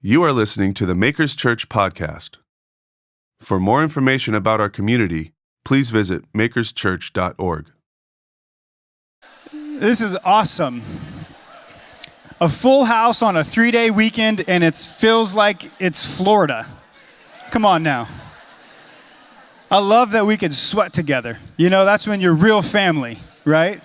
You are listening to the Makers Church podcast. For more information about our community, please visit makerschurch.org. This is awesome. A full house on a 3-day weekend, and it feels like it's Florida. Come on now. I love that we could sweat together. You know, that's when you're real family, right?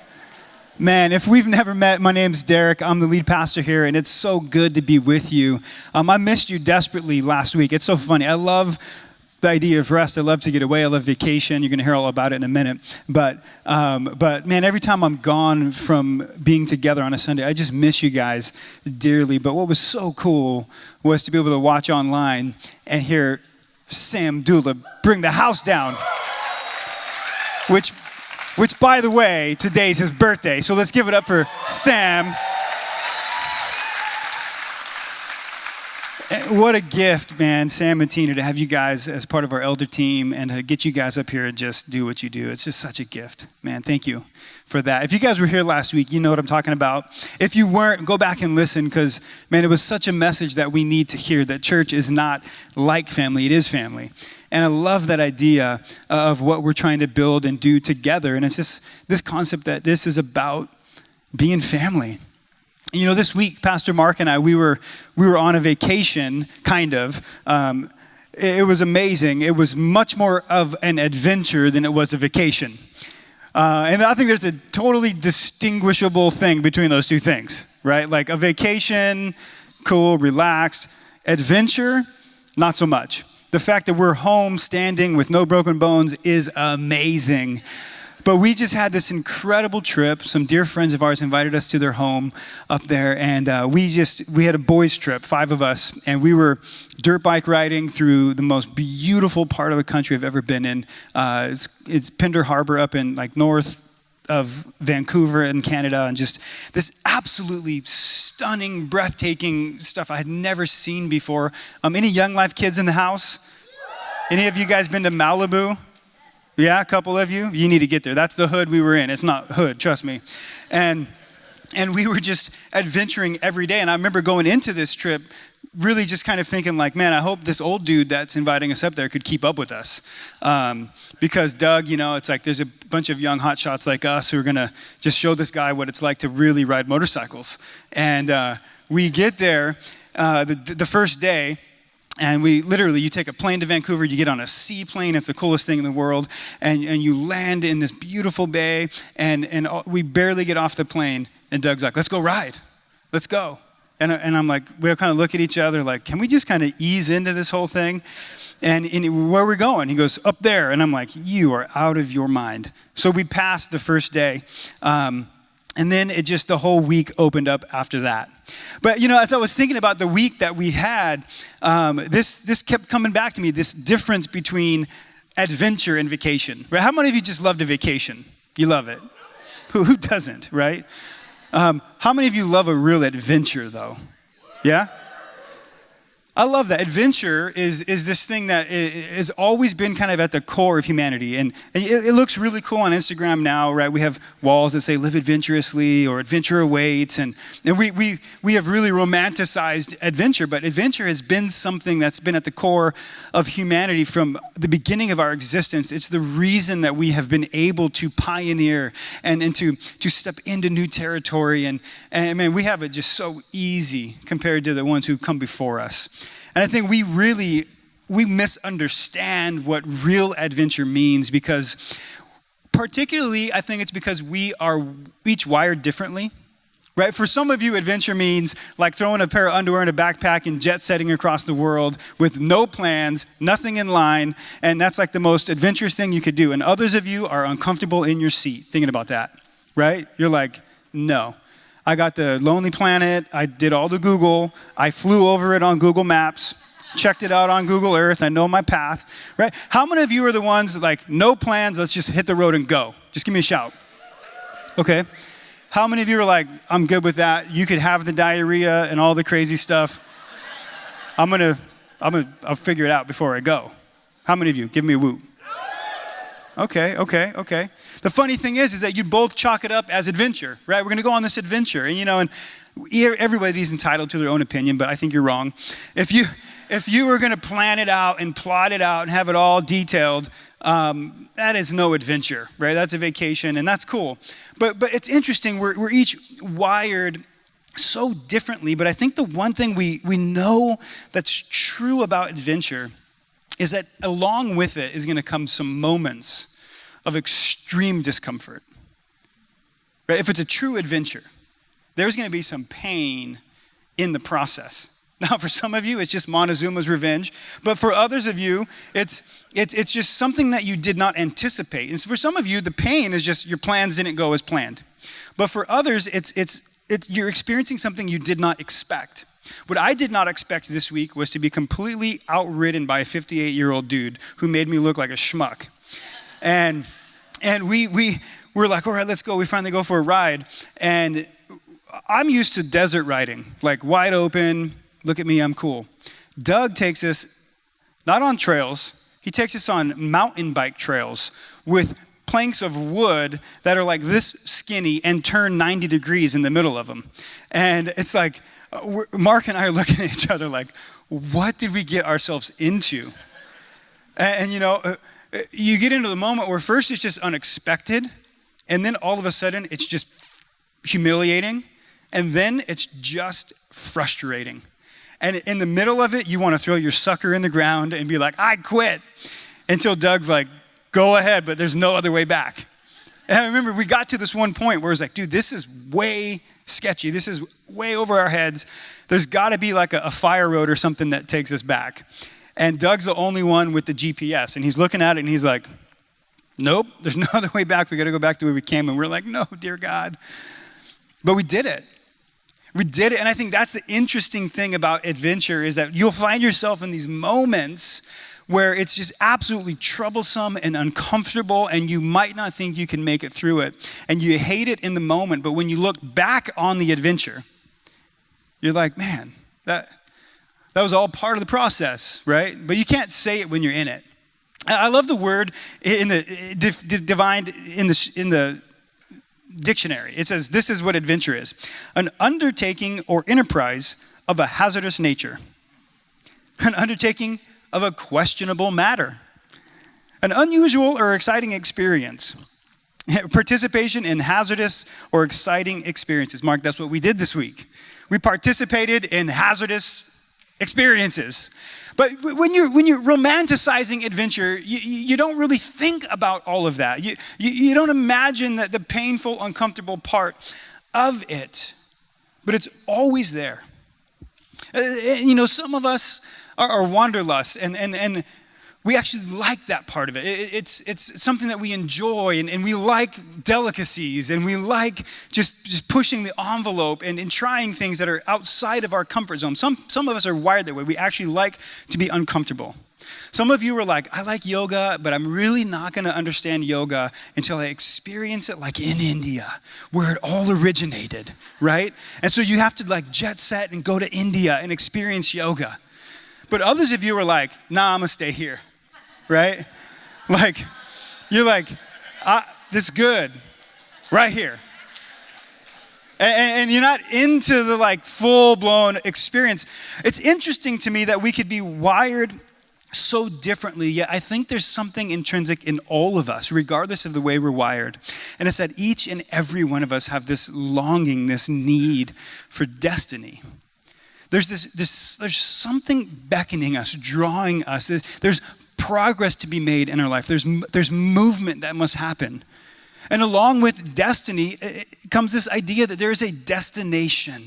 Man, if we've never met, my name's Derrick. I'm the lead pastor here, and it's so good to be with you. I missed you desperately last week. It's so funny. I love the idea of rest. I love to get away. I love vacation. You're going to hear all about it in a minute. But man, every time I'm gone from being together on a Sunday, I just miss you guys dearly. But what was so cool was to be able to watch online and hear Sam Dula bring the house down, which, by the way, today's his birthday. So let's give it up for Sam. What a gift, man, Sam and Tina, to have you guys as part of our elder team and to get you guys up here and just do what you do. It's just such a gift. Man, thank you for that. If you guys were here last week, you know what I'm talking about. If you weren't, go back and listen because, man, it was such a message that we need to hear, that church is not like family, it is family. And I love that idea of what we're trying to build and do together. And it's just this concept that this is about being family. You know, this week, Pastor Mark and I, we were on a vacation, kind of. It was amazing. It was much more of an adventure than it was a vacation. And I think there's a totally distinguishable thing between those two things, right? Like a vacation, cool, relaxed. Adventure, not so much. The fact that we're home standing with no broken bones is amazing. But we just had this incredible trip. Some dear friends of ours invited us to their home up there, and we had a boys' trip, 5 of us, and we were dirt bike riding through the most beautiful part of the country I've ever been in. It's Pender Harbor up in like north of Vancouver in Canada, and just this absolutely stunning, breathtaking stuff I had never seen before. Any Young Life kids in the house? Any of you guys been to Malibu? Yeah, a couple of you? You need to get there. That's the hood we were in. It's not hood, trust me. And we were just adventuring every day. And I remember going into this trip really just kind of thinking like, man, I hope this old dude that's inviting us up there could keep up with us. Because Doug, you know, it's like there's a bunch of young hotshots like us who are going to just show this guy what it's like to really ride motorcycles. And we get there the first day, and you take a plane to Vancouver, you get on a seaplane, it's the coolest thing in the world, and you land in this beautiful bay, and we barely get off the plane, and Doug's like, let's go ride, let's go. And I'm like, we kind of look at each other like, can we just kind of ease into this whole thing? And where are we going? He goes, up there. And I'm like, you are out of your mind. So we passed the first day, and then the whole week opened up after that. But, you know, as I was thinking about the week that we had, this kept coming back to me, this difference between adventure and vacation. Right? How many of you just loved a vacation? You love it. Who doesn't, right? How many of you love a real adventure, though? Yeah? I love that. Adventure is this thing that has always been kind of at the core of humanity. And it looks really cool on Instagram now, right? We have walls that say live adventurously or adventure awaits. And we have really romanticized adventure. But adventure has been something that's been at the core of humanity from the beginning of our existence. It's the reason that we have been able to pioneer and to step into new territory. And man, we have it just so easy compared to the ones who come before us. And I think we misunderstand what real adventure means because particularly I think it's because we are each wired differently, right? For some of you, adventure means like throwing a pair of underwear in a backpack and jet setting across the world with no plans, nothing in line, and that's like the most adventurous thing you could do. And others of you are uncomfortable in your seat thinking about that, right? You're like, no. I got the Lonely Planet, I did all the Google, I flew over it on Google Maps, checked it out on Google Earth, I know my path, right? How many of you are the ones that like, no plans, let's just hit the road and go? Just give me a shout. Okay. How many of you are like, I'm good with that, you could have the diarrhea and all the crazy stuff, I'll figure it out before I go. How many of you? Give me a whoop. Okay. The funny thing is that you both chalk it up as adventure, right? We're going to go on this adventure. And, you know, and everybody's entitled to their own opinion, but I think you're wrong. If you were going to plan it out and plot it out and have it all detailed, that is no adventure, right? That's a vacation, and that's cool. But it's interesting. We're each wired so differently, but I think the one thing we know that's true about adventure is that along with it is going to come some moments of extreme discomfort. Right? If it's a true adventure, there's going to be some pain in the process. Now, for some of you, it's just Montezuma's revenge, but for others of you, it's just something that you did not anticipate. And so for some of you, the pain is just your plans didn't go as planned. But for others, you're experiencing something you did not expect. What I did not expect this week was to be completely outridden by a 58-year-old dude who made me look like a schmuck. And we're like, all right, let's go. We finally go for a ride. And I'm used to desert riding, like wide open, look at me, I'm cool. Doug takes us not on trails, he takes us on mountain bike trails with planks of wood that are like this skinny and turn 90 degrees in the middle of them. And it's like, Mark and I are looking at each other like, what did we get ourselves into? And you get into the moment where first it's just unexpected, and then all of a sudden it's just humiliating, and then it's just frustrating. And in the middle of it, you want to throw your sucker in the ground and be like, I quit. Until Doug's like, go ahead, but there's no other way back. And I remember we got to this one point where it was like, dude, this is way sketchy. This is way over our heads. There's got to be like a fire road or something that takes us back. And Doug's the only one with the GPS. And he's looking at it and he's like, nope, there's no other way back. We got to go back to where we came. And we're like, no, dear God. But we did it. We did it. And I think that's the interesting thing about adventure is that you'll find yourself in these moments where it's just absolutely troublesome and uncomfortable, and you might not think you can make it through it. And you hate it in the moment, but when you look back on the adventure, you're like, man, that was all part of the process, right? But you can't say it when you're in it. I love the word in the defined in the dictionary. It says, this is what adventure is: an undertaking or enterprise of a hazardous nature, an undertaking of a questionable matter, an unusual or exciting experience, participation in hazardous or exciting experiences. Mark, that's what we did this week. We participated in hazardous experiences. But when you're romanticizing adventure, you don't really think about all of that. You don't imagine that the painful, uncomfortable part of it, but it's always there. Some of us are wanderlusts, and we actually like that part of it. It's something that we enjoy, and we like delicacies, and we like just pushing the envelope and trying things that are outside of our comfort zone. Some of us are wired that way. We actually like to be uncomfortable. Some of you are like, I like yoga, but I'm really not going to understand yoga until I experience it like in India, where it all originated, right? And so you have to like jet set and go to India and experience yoga. But others of you are like, nah, I'm going to stay here, right? Like, you're like, this is good, right here. And you're not into the like full-blown experience. It's interesting to me that we could be wired so differently, yet I think there's something intrinsic in all of us, regardless of the way we're wired. And it's that each and every one of us have this longing, this need for destiny. There's there's something beckoning us, drawing us. There's progress to be made in our life. There's movement that must happen. And along with destiny comes this idea that there is a destination,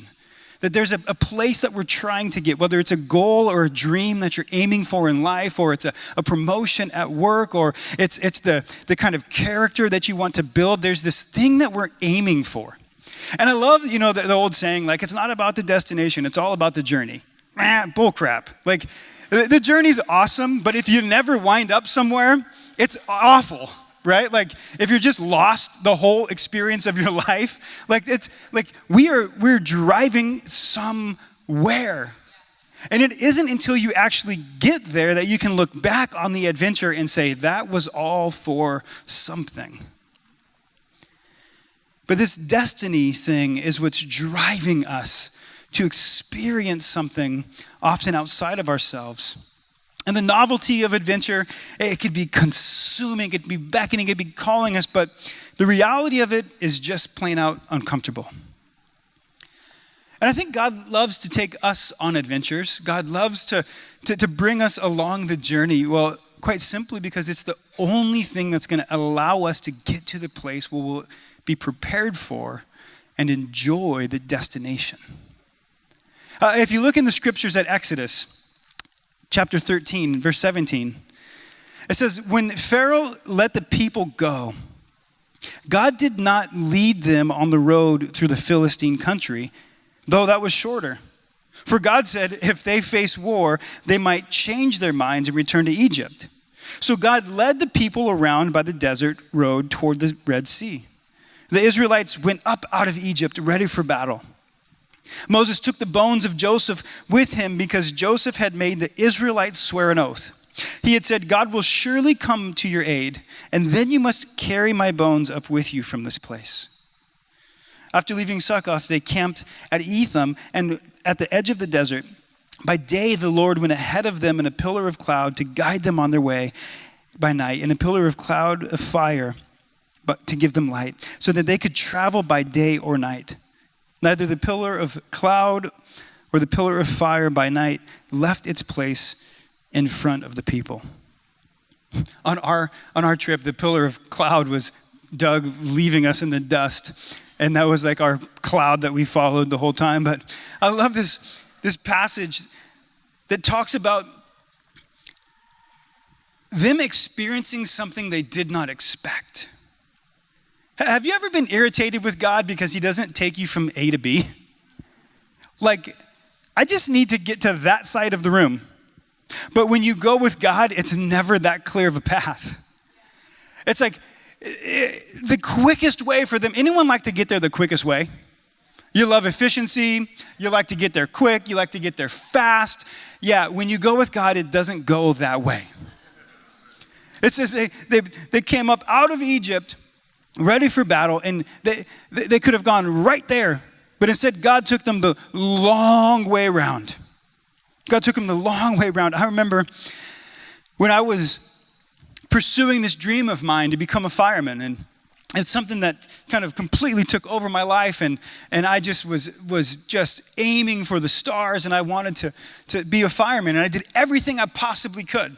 that there's a place that we're trying to get, whether it's a goal or a dream that you're aiming for in life, or it's a promotion at work, or it's the kind of character that you want to build. There's this thing that we're aiming for. And I love, the old saying, like, it's not about the destination, it's all about the journey. Bull crap. Like, the journey's awesome, but if you never wind up somewhere, it's awful, right? Like, if you're just lost the whole experience of your life, like, it's like we're driving somewhere. And it isn't until you actually get there that you can look back on the adventure and say, that was all for something. But this destiny thing is what's driving us to experience something often outside of ourselves. And the novelty of adventure, it could be consuming, it could be beckoning, it could be calling us, but the reality of it is just plain out uncomfortable. And I think God loves to take us on adventures. God loves to bring us along the journey. Well, quite simply because it's the only thing that's going to allow us to get to the place where we'll be prepared for and enjoy the destination. If you look in the scriptures at Exodus, chapter 13, verse 17, it says, when Pharaoh let the people go, God did not lead them on the road through the Philistine country, though that was shorter. For God said if they face war, they might change their minds and return to Egypt. So God led the people around by the desert road toward the Red Sea. The Israelites went up out of Egypt ready for battle. Moses took the bones of Joseph with him because Joseph had made the Israelites swear an oath. He had said, God will surely come to your aid, and then you must carry my bones up with you from this place. After leaving Succoth, they camped at Etham and at the edge of the desert. By day, the Lord went ahead of them in a pillar of cloud to guide them on their way by night, and a pillar of cloud of fire but to give them light, so that they could travel by day or night. Neither the pillar of cloud or the pillar of fire by night left its place in front of the people. On our trip, the pillar of cloud was Doug leaving us in the dust, and that was like our cloud that we followed the whole time. But I love this passage that talks about them experiencing something they did not expect. Have you ever been irritated with God because he doesn't take you from A to B? Like, I just need to get to that side of the room. But when you go with God, it's never that clear of a path. It's like the quickest way for them. Anyone like to get there the quickest way? You love efficiency. You like to get there quick. You like to get there fast. Yeah, when you go with God, it doesn't go that way. It says they came up out of Egypt ready for battle, and they could have gone right there, but instead God took them the long way around. God took them the long way around. I remember when I was pursuing this dream of mine to become a fireman, and it's something that kind of completely took over my life, and I just was just aiming for the stars, and I wanted to be a fireman, and I did everything I possibly could.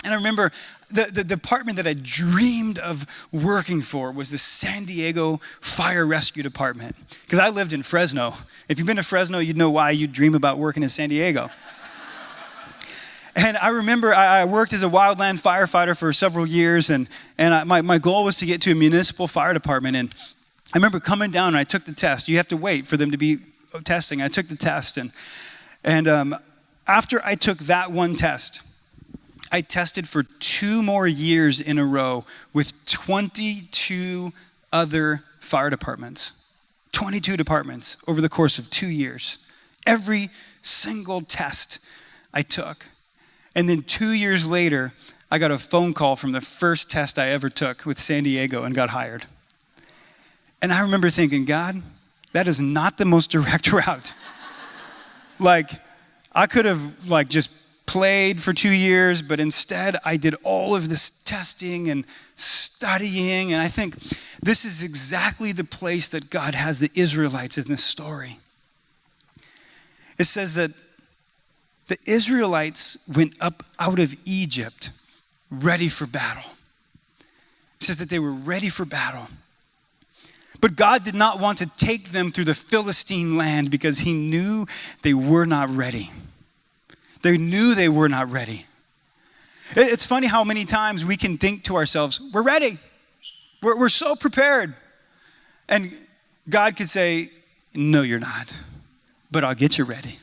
And I remember the department that I dreamed of working for was the San Diego Fire Rescue Department, because I lived in Fresno. If you've been to Fresno, you'd know why you'd dream about working in San Diego. And I remember I worked as a wildland firefighter for several years, and my goal was to get to a municipal fire department. And I remember coming down and I took the test. You have to wait for them to be testing. I took the test, and after I took that one test, I tested for 2 more years in a row with 22 other fire departments. 22 departments over the course of 2 years. Every single test I took. And then 2 years later, I got a phone call from the first test I ever took with San Diego and got hired. And I remember thinking, God, that is not the most direct route. Like, I could have just played for 2 years, but instead I did all of this testing and studying, and I think this is exactly the place that God has the Israelites in this story. It says that the Israelites went up out of Egypt ready for battle. It says that they were ready for battle. But God did not want to take them through the Philistine land because he knew they were not ready. They knew they were not ready. It's funny how many times we can think to ourselves, we're ready. We're so prepared. And God could say, no, you're not. But I'll get you ready.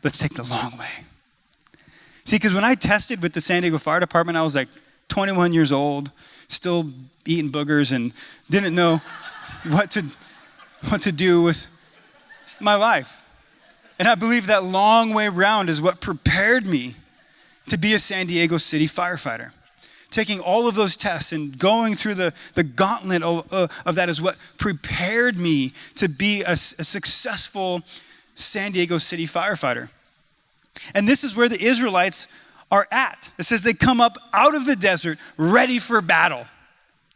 Let's take the long way. See, because when I tested with the San Diego Fire Department, I was like 21 years old, still eating boogers and didn't know what to do with my life. And I believe that long way round is what prepared me to be a San Diego City firefighter, taking all of those tests and going through the gauntlet of that is what prepared me to be a successful San Diego City firefighter. And this is where the Israelites are at. It says they come up out of the desert ready for battle.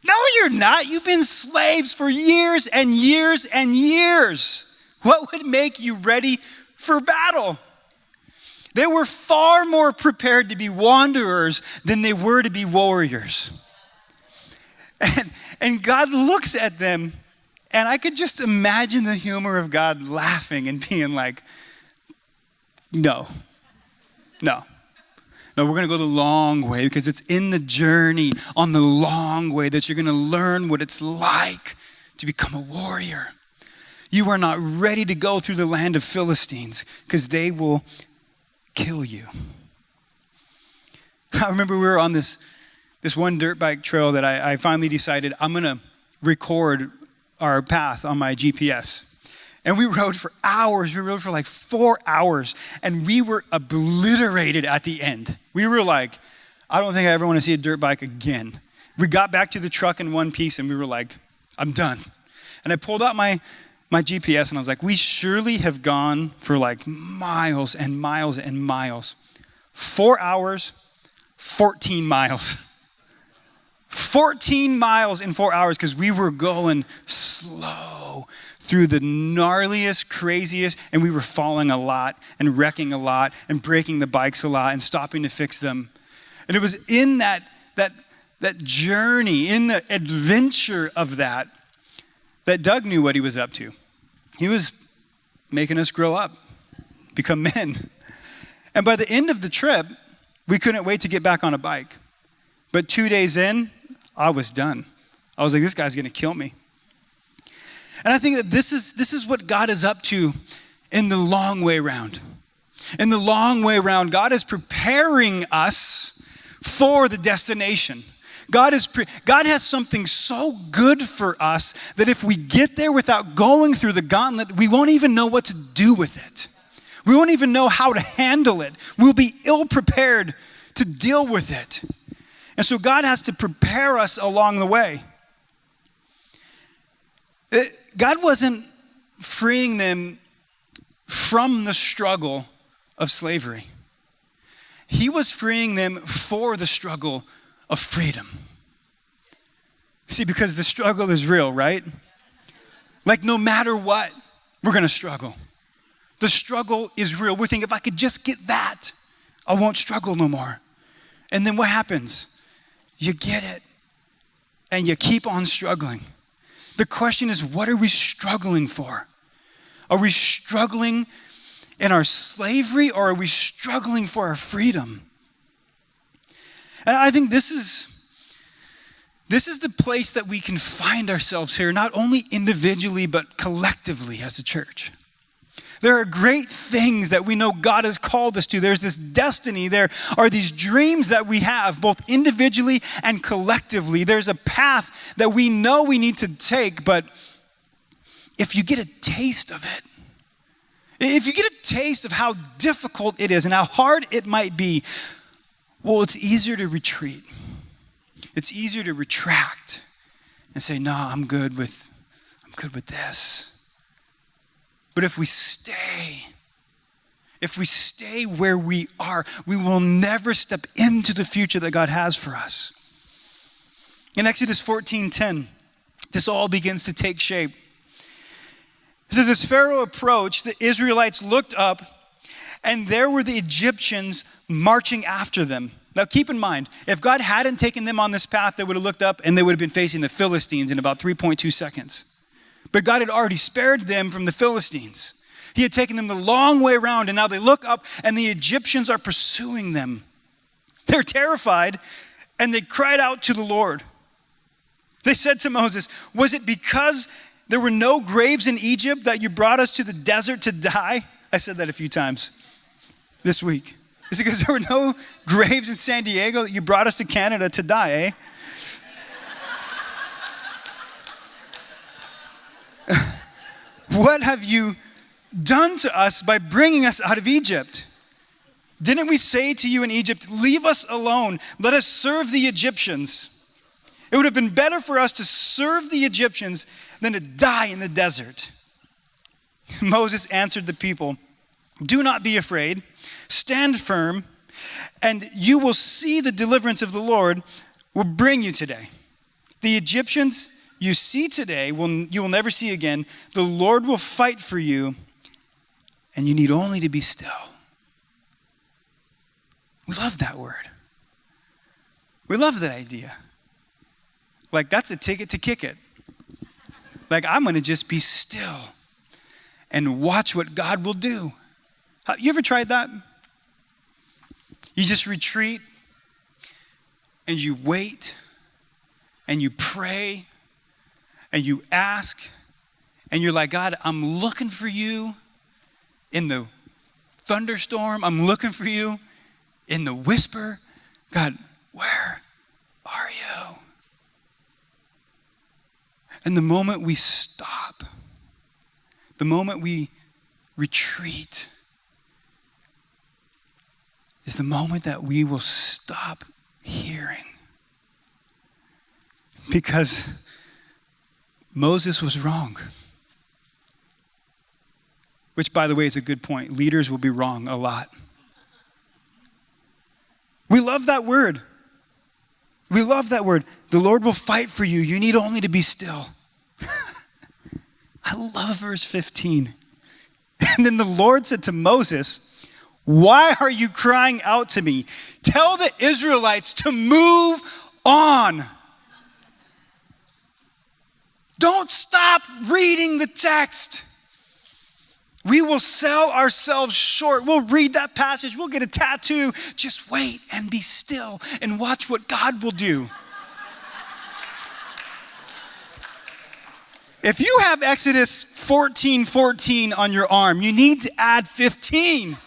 No, you're not. You've been slaves for years and years and years. What would make you ready for battle? They were far more prepared to be wanderers than they were to be warriors. And God looks at them, and I could just imagine the humor of God laughing and being like, no, we're going to go the long way, because it's in the journey on the long way that you're going to learn what it's like to become a warrior. You are not ready to go through the land of Philistines because they will kill you. I remember we were on this one dirt bike trail that I finally decided I'm going to record our path on my GPS. And we rode for hours. We rode for like 4 hours, and we were obliterated at the end. We were like, I don't think I ever want to see a dirt bike again. We got back to the truck in one piece, and we were like, I'm done. And I pulled out my GPS, and I was like, we surely have gone for like miles and miles and miles. 4 hours, 14 miles. 14 miles in 4 hours, because we were going slow through the gnarliest, craziest, and we were falling a lot and wrecking a lot and breaking the bikes a lot and stopping to fix them. And it was in that journey, in the adventure of that Doug knew what he was up to. He was making us grow up, become men. And by the end of the trip, we couldn't wait to get back on a bike. But 2 days in, I was done. I was like, this guy's gonna kill me. And I think that this is what God is up to in the long way round. In the long way round, God is preparing us for the destination. God has something so good for us that if we get there without going through the gauntlet, we won't even know what to do with it. We won't even know how to handle it. We'll be ill-prepared to deal with it. And so God has to prepare us along the way. God wasn't freeing them from the struggle of slavery. He was freeing them for the struggle of freedom. See, because the struggle is real, right? Like no matter what, we're going to struggle. The struggle is real. We think if I could just get that, I won't struggle no more. And then what happens? You get it, and you keep on struggling. The question is, what are we struggling for? Are we struggling in our slavery, or are we struggling for our freedom? And I think this is the place that we can find ourselves here, not only individually, but collectively as a church. There are great things that we know God has called us to. There's this destiny. There are these dreams that we have, both individually and collectively. There's a path that we know we need to take, but if you get a taste of it, if you get a taste of how difficult it is and how hard it might be, well, it's easier to retreat. It's easier to retract and say, no, I'm good with this. But if we stay where we are, we will never step into the future that God has for us. In Exodus 14:10, this all begins to take shape. It says, as Pharaoh approached, the Israelites looked up, and there were the Egyptians marching after them. Now keep in mind, if God hadn't taken them on this path, they would have looked up and they would have been facing the Philistines in about 3.2 seconds. But God had already spared them from the Philistines. He had taken them the long way around, and now they look up and the Egyptians are pursuing them. They're terrified, and they cried out to the Lord. They said to Moses, was it because there were no graves in Egypt that you brought us to the desert to die? I said that a few times this week. Is it because there were no graves in San Diego that you brought us to Canada to die, eh? What have you done to us by bringing us out of Egypt? Didn't we say to you in Egypt, leave us alone, let us serve the Egyptians? It would have been better for us to serve the Egyptians than to die in the desert. Moses answered the people, do not be afraid, stand firm, and you will see the deliverance of the Lord will bring you today. The Egyptians you see today, you will never see again. The Lord will fight for you, and you need only to be still. We love that word. We love that idea. Like, that's a ticket to kick it. Like, I'm going to just be still and watch what God will do. You ever tried that? You just retreat and you wait and you pray and you ask and you're like, God, I'm looking for you in the thunderstorm. I'm looking for you in the whisper. God, where are you? And the moment we stop, the moment we retreat, is the moment that we will stop hearing. Because Moses was wrong. Which, by the way, is a good point. Leaders will be wrong a lot. We love that word. We love that word. The Lord will fight for you. You need only to be still. I love verse 15. And then the Lord said to Moses, why are you crying out to me? Tell the Israelites to move on. Don't stop reading the text. We will sell ourselves short. We'll read that passage. We'll get a tattoo. Just wait and be still and watch what God will do. If you have Exodus 14:14 on your arm, you need to add 15.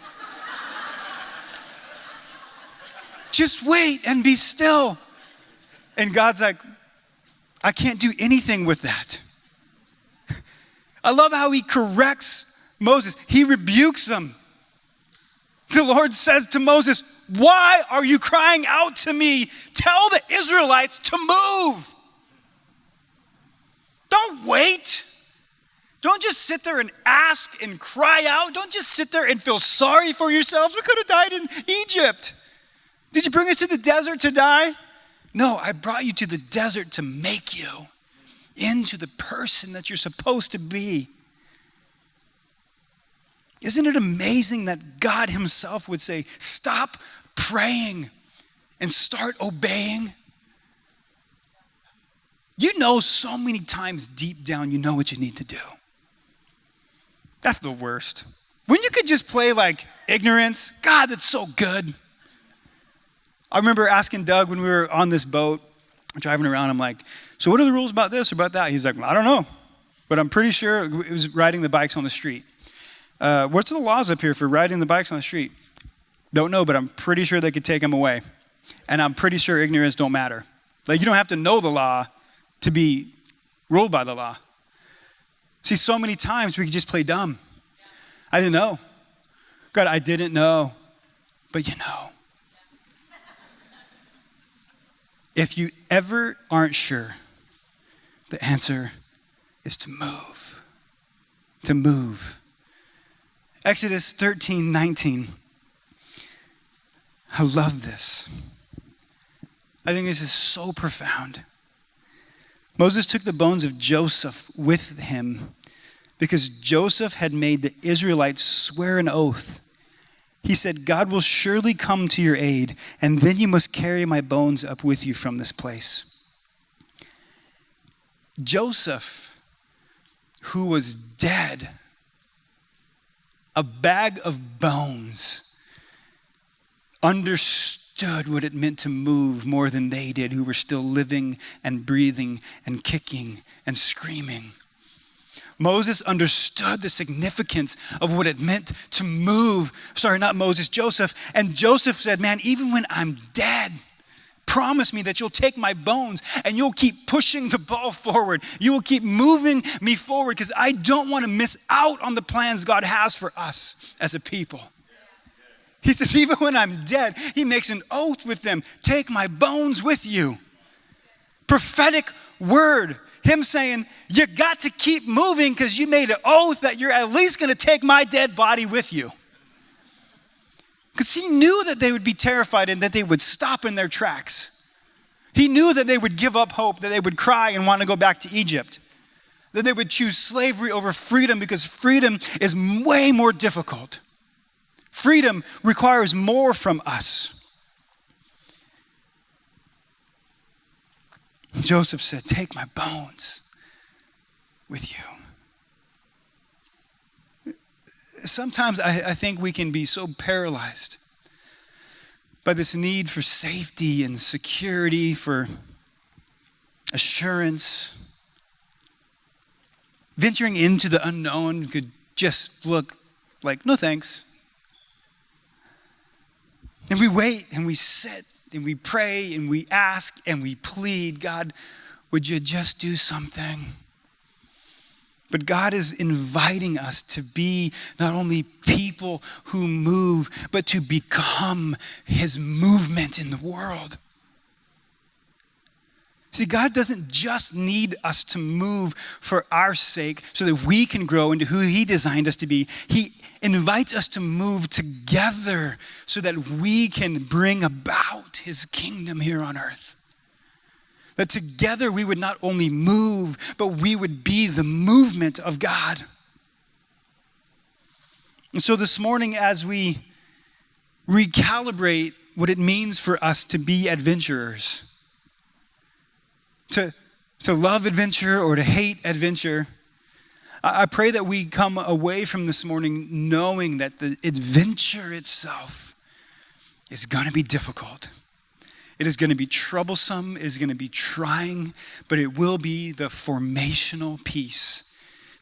Just wait and be still. And God's like, I can't do anything with that. I love how he corrects Moses. He rebukes him. The Lord says to Moses, why are you crying out to me? Tell the Israelites to move. Don't wait. Don't just sit there and ask and cry out. Don't just sit there and feel sorry for yourselves. We could have died in Egypt. Did you bring us to the desert to die? No, I brought you to the desert to make you into the person that you're supposed to be. Isn't it amazing that God himself would say, stop praying and start obeying? You know so many times deep down you know what you need to do. That's the worst. When you could just play like ignorance, God, that's so good. I remember asking Doug when we were on this boat, driving around, I'm like, so what are the rules about this or about that? He's like, well, I don't know, but I'm pretty sure it was riding the bikes on the street. What's the laws up here for riding the bikes on the street? Don't know, but I'm pretty sure they could take them away. And I'm pretty sure ignorance don't matter. Like, you don't have to know the law to be ruled by the law. See, so many times we could just play dumb. I didn't know. God, I didn't know, but you know. If you ever aren't sure, the answer is to move. To move. Exodus 13:19. I love this. I think this is so profound. Moses took the bones of Joseph with him because Joseph had made the Israelites swear an oath. He said, God will surely come to your aid, and then you must carry my bones up with you from this place. Joseph, who was dead, a bag of bones, understood what it meant to move more than they did, who were still living and breathing and kicking and screaming. Moses understood the significance of what it meant to move. Joseph. And Joseph said, man, even when I'm dead, promise me that you'll take my bones and you'll keep pushing the ball forward. You will keep moving me forward because I don't want to miss out on the plans God has for us as a people. He says, even when I'm dead, he makes an oath with them. Take my bones with you. Prophetic word. Him saying, you got to keep moving because you made an oath that you're at least going to take my dead body with you. Because he knew that they would be terrified and that they would stop in their tracks. He knew that they would give up hope, that they would cry and want to go back to Egypt. That they would choose slavery over freedom because freedom is way more difficult. Freedom requires more from us. Joseph said, take my bones with you. Sometimes I think we can be so paralyzed by this need for safety and security, for assurance. Venturing into the unknown could just look like, no thanks. And we wait and we sit and we pray and we ask and we plead, God, would you just do something? But God is inviting us to be not only people who move, but to become his movement in the world. See, God doesn't just need us to move for our sake so that we can grow into who he designed us to be. He invites us to move together so that we can bring about his kingdom here on earth. That together we would not only move, but we would be the movement of God. And so this morning, as we recalibrate what it means for us to be adventurers, to love adventure or to hate adventure, I pray that we come away from this morning knowing that the adventure itself is going to be difficult. It is going to be troublesome, it is going to be trying, but it will be the formational piece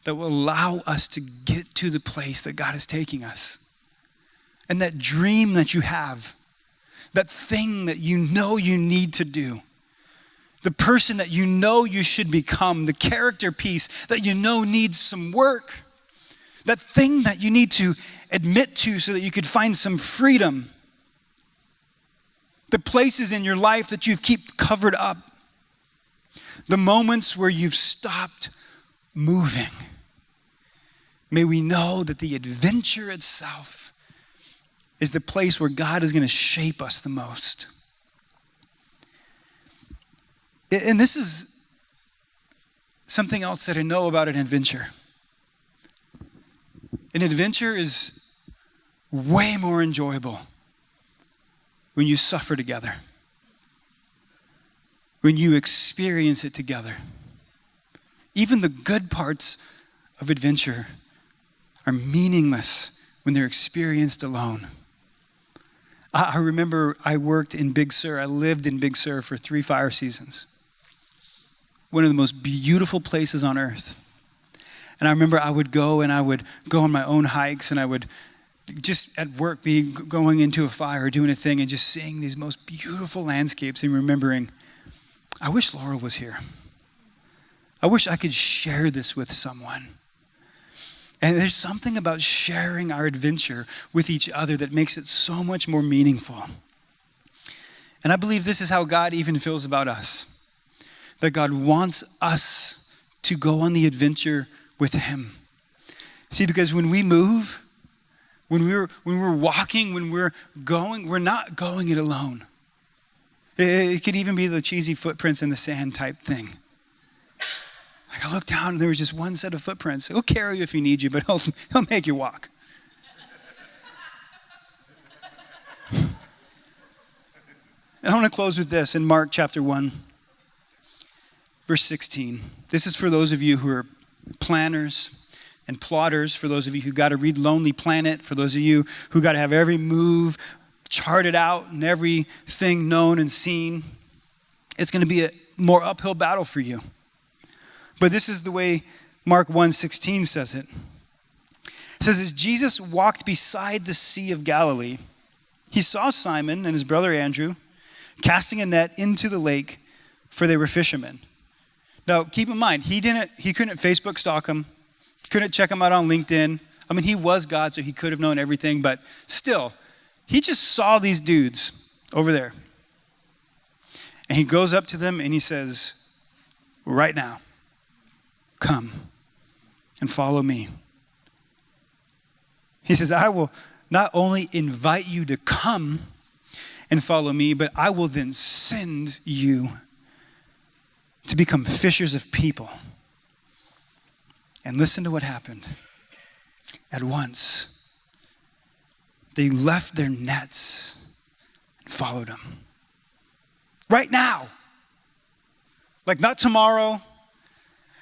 that will allow us to get to the place that God is taking us. And that dream that you have, that thing that you know you need to do, the person that you know you should become, the character piece that you know needs some work, that thing that you need to admit to so that you could find some freedom, the places in your life that you've kept covered up, the moments where you've stopped moving. May we know that the adventure itself is the place where God is going to shape us the most. And this is something else that I know about an adventure. An adventure is way more enjoyable when you suffer together, when you experience it together. Even the good parts of adventure are meaningless when they're experienced alone. I remember I worked in Big Sur. I lived in Big Sur for 3 fire seasons. One of the most beautiful places on earth. And I remember I would go on my own hikes, and I would just at work be going into a fire, doing a thing, and just seeing these most beautiful landscapes and remembering, I wish Laura was here. I wish I could share this with someone. And there's something about sharing our adventure with each other that makes it so much more meaningful. And I believe this is how God even feels about us. That God wants us to go on the adventure with him. See, because when we move, when we're walking, when we're going, we're not going it alone. It could even be the cheesy footprints in the sand type thing. Like I looked down and there was just one set of footprints. He'll carry you if he needs you, but he'll make you walk. And I want to close with this in Mark chapter 1. Verse 16. This is for those of you who are planners and plotters, for those of you who got to read Lonely Planet, for those of you who got to have every move charted out and everything known and seen. It's going to be a more uphill battle for you. But this is the way Mark 1:16 says it. It says, as Jesus walked beside the Sea of Galilee, he saw Simon and his brother Andrew casting a net into the lake, for they were fishermen. Now, keep in mind, he couldn't Facebook stalk him, couldn't check him out on LinkedIn. I mean, he was God, so he could have known everything, but still, he just saw these dudes over there. And he goes up to them and he says, right now, come and follow me. He says, I will not only invite you to come and follow me, but I will then send you to become fishers of people. And listen to what happened. At once, they left their nets and followed him. Right now. Like not tomorrow,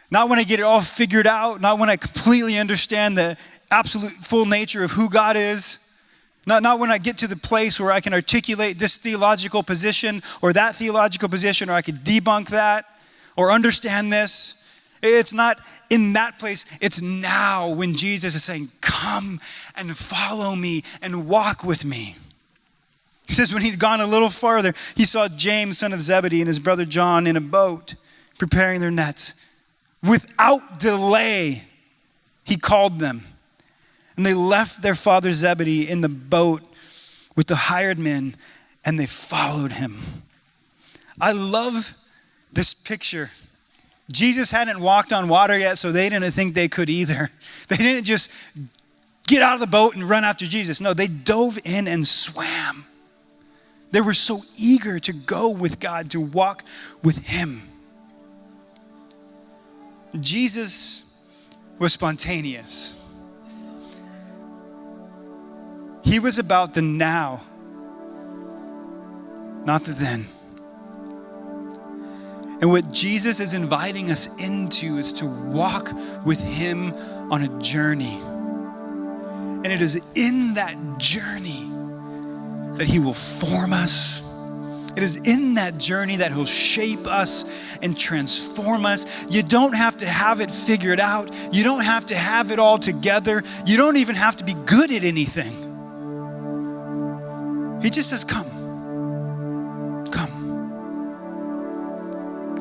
not when I get it all figured out, not when I completely understand the absolute full nature of who God is. Not when I get to the place where I can articulate this theological position or that theological position, or I can debunk that or understand this. It's not in that place. It's now when Jesus is saying, come and follow me and walk with me. He says when he'd gone a little farther, he saw James, son of Zebedee, and his brother John in a boat preparing their nets. Without delay, he called them. And they left their father Zebedee in the boat with the hired men, and they followed him. I love this picture. Jesus hadn't walked on water yet, so they didn't think they could either. They didn't just get out of the boat and run after Jesus. No, they dove in and swam. They were so eager to go with God, to walk with him. Jesus was spontaneous. He was about the now, not the then. And what Jesus is inviting us into is to walk with him on a journey. And it is in that journey that he will form us. It is in that journey that he'll shape us and transform us. You don't have to have it figured out. You don't have to have it all together. You don't even have to be good at anything. He just says, come.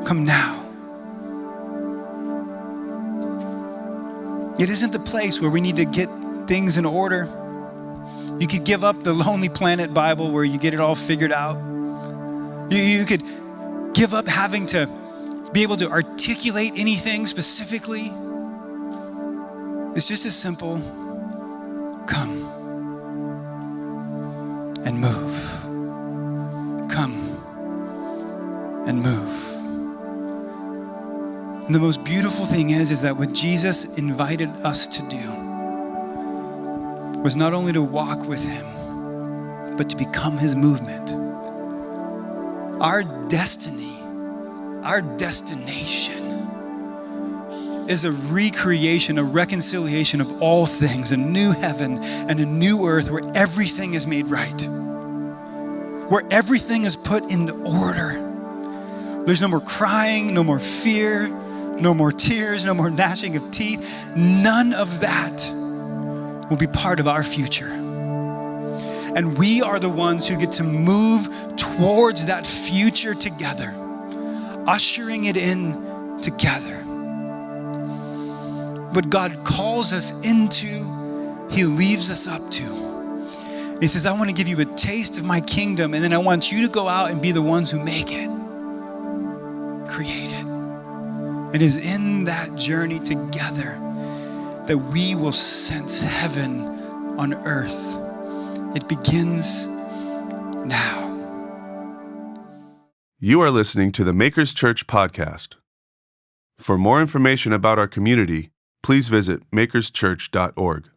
Come now. It isn't the place where we need to get things in order. You could give up the Lonely Planet Bible where you get it all figured out. You could give up having to be able to articulate anything specifically. It's just as simple. Come and move. Come and move. And the most beautiful thing is that what Jesus invited us to do was not only to walk with him, but to become his movement. Our destiny, our destination is a recreation, a reconciliation of all things, a new heaven and a new earth where everything is made right, where everything is put into order. There's no more crying, no more fear, no more tears, no more gnashing of teeth. None of that will be part of our future. And we are the ones who get to move towards that future together, ushering it in together. What God calls us into, he leaves us up to. He says, I want to give you a taste of my kingdom, and then I want you to go out and be the ones who make it, create it. It is in that journey together that we will sense heaven on earth. It begins now. You are listening to the Makers Church podcast. For more information about our community, please visit makerschurch.org.